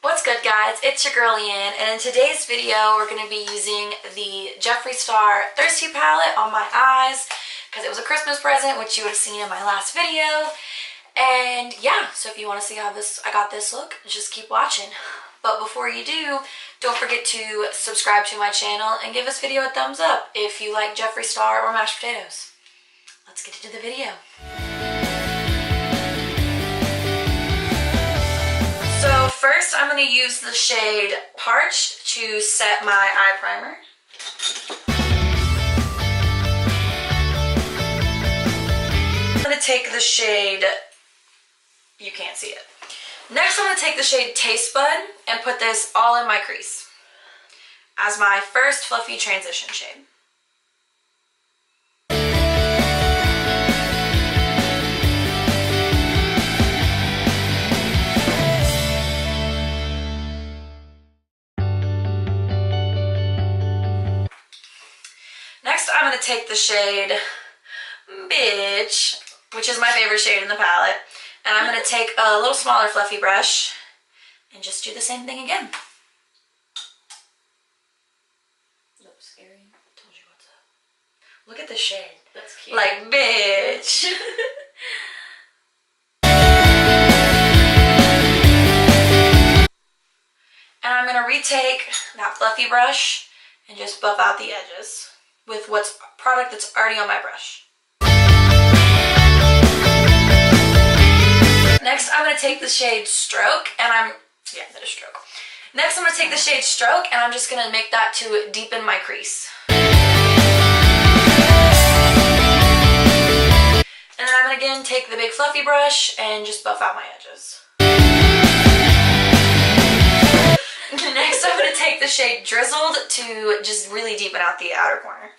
What's good, guys? It's your girl Leighanne, and in today's video we're going to be using the Jeffree Star Thirsty palette on my eyes because it was a Christmas present, which you would have seen in my last video. And yeah, so if you want to see how I got this look, just keep watching. But before you do, don't forget to subscribe to my channel and give this video a thumbs up if you like Jeffree Star or mashed potatoes. Let's get into the video. So first I'm going to use the shade Parched to set my eye primer. I'm going to take the shade, you can't see it. Next I'm going to take the shade Taste Bud and put this all in my crease as my first fluffy transition shade. Next, I'm going to take the shade Bitch, which is my favorite shade in the palette, and I'm going to take a little smaller fluffy brush and just do the same thing again. Nope, scary. Told you what's up. Look at the shade. That's cute. Like, bitch. And I'm going to retake that fluffy brush and just buff out the edges with what's product that's already on my brush. Next, I'm going to take the shade Stroke, and that is Stroke. Next, I'm going to take the shade Stroke, and I'm just going to make that to deepen my crease. And then I'm going to again take the big fluffy brush and just buff out my edges. Next, I'm going to take the shade Drizzled to just really deepen out the outer corner.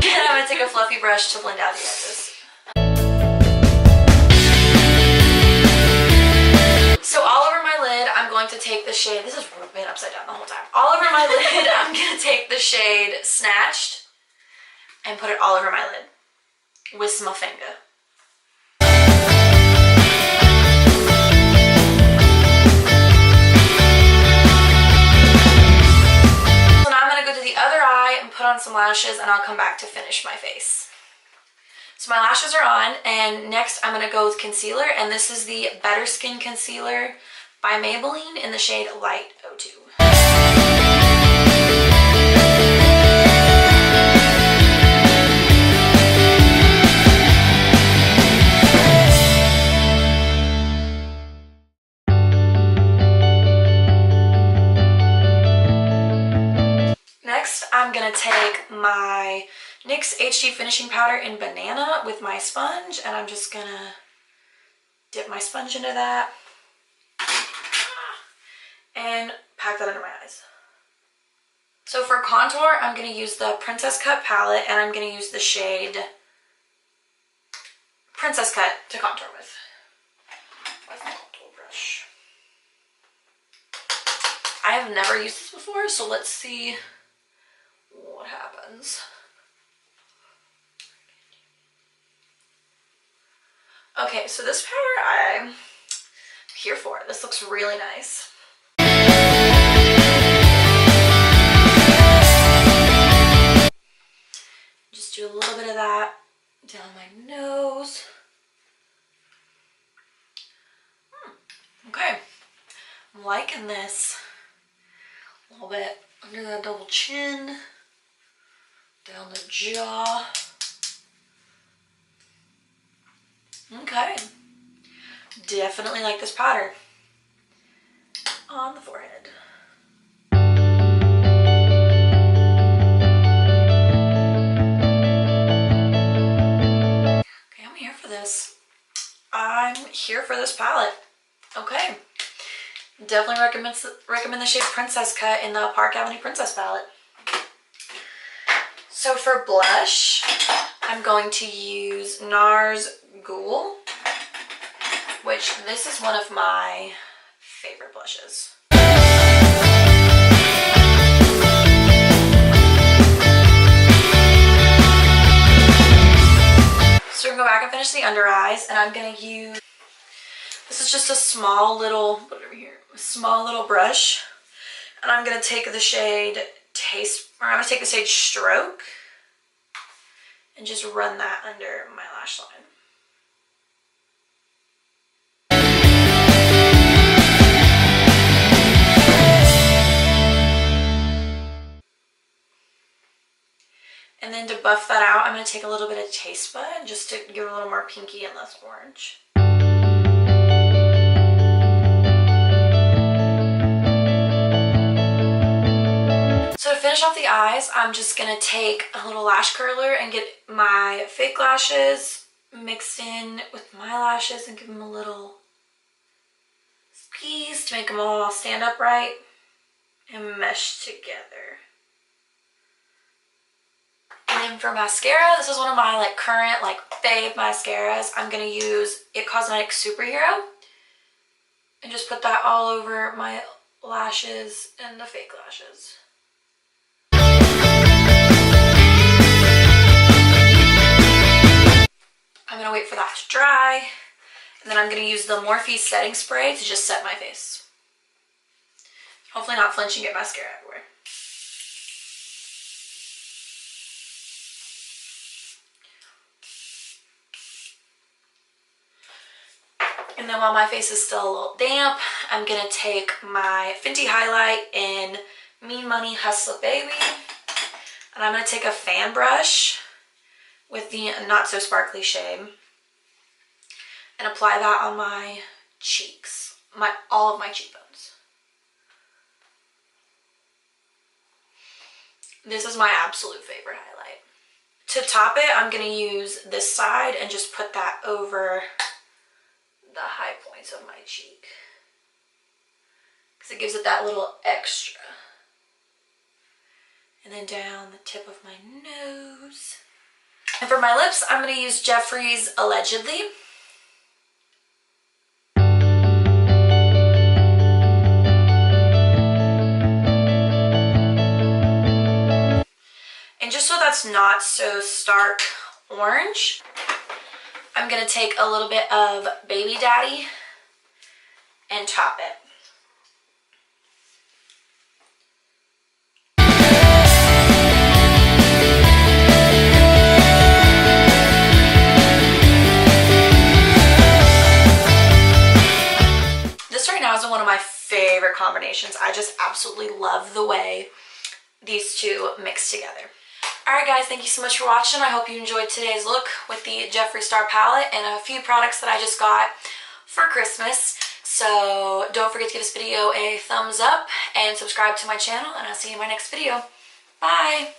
And I'm going to take a fluffy brush to blend out the edges. So all over my lid, I'm going to take the shade, this has been upside down the whole time. All over my lid, I'm going to take the shade Snatched and put it all over my lid with my finger. So now I'm going to go to the other eye and put on some lashes, and I'll come back to finish my face. So my lashes are on, and next I'm going to go with concealer, and this is the Better Skin Concealer by Maybelline in the shade Light 02. I'm going to take my NYX HD Finishing Powder in Banana with my sponge, and I'm just going to dip my sponge into that and pack that under my eyes. So for contour, I'm going to use the Princess Cut palette, and I'm going to use the shade Princess Cut to contour with. Where's my contour brush? I have never used this before, so let's see what happens. Okay, so this powder, I'm here for it. This looks really nice. Just do a little bit of that down my nose. Okay, I'm liking this. A little bit under that double chin. Down the jaw. Okay. Definitely like this powder. On the forehead. Okay, I'm here for this. I'm here for this palette. Okay. Definitely recommend the shade Princess Cut in the Park Avenue Princess palette. So for blush, I'm going to use Nars Goule, which this is one of my favorite blushes. under eyes, and I'm going to use, this is just a small little, put it over here, a small little brush. And I'm going to take the shade I'm going to take the shade Stroke and just run that under my lash line. And then to buff that out, I'm going to take a little bit of Taste Bud just to give it a little more pinky and less orange. So to finish off the eyes, I'm just going to take a little lash curler and get my fake lashes mixed in with my lashes and give them a little squeeze to make them all stand upright and mesh together. And then for mascara, this is one of my current fave mascaras. I'm going to use It Cosmetics Superhero and just put that all over my lashes and the fake lashes. I'm going to wait for that to dry, and then I'm going to use the Morphe setting spray to just set my face. Hopefully not flinching, get mascara everywhere. And then while my face is still a little damp, I'm going to take my Fenty highlight in Mean Money Hustler Baby. And I'm going to take a fan brush with the Not So Sparkly shade and apply that on my cheeks, all of my cheekbones. This is my absolute favorite highlight. To top it, I'm going to use this side and just put that over the high points of my cheek because it gives it that little extra. And then down the tip of my nose. And for my lips, I'm going to use Jeffree's Allegedly. And just so that's not so stark orange, I'm going to take a little bit of Baby Daddy and top it. This right now is one of my favorite combinations. I just absolutely love the way these two mix together. Alright guys, thank you so much for watching. I hope you enjoyed today's look with the Jeffree Star palette and a few products that I just got for Christmas. So don't forget to give this video a thumbs up and subscribe to my channel, and I'll see you in my next video. Bye!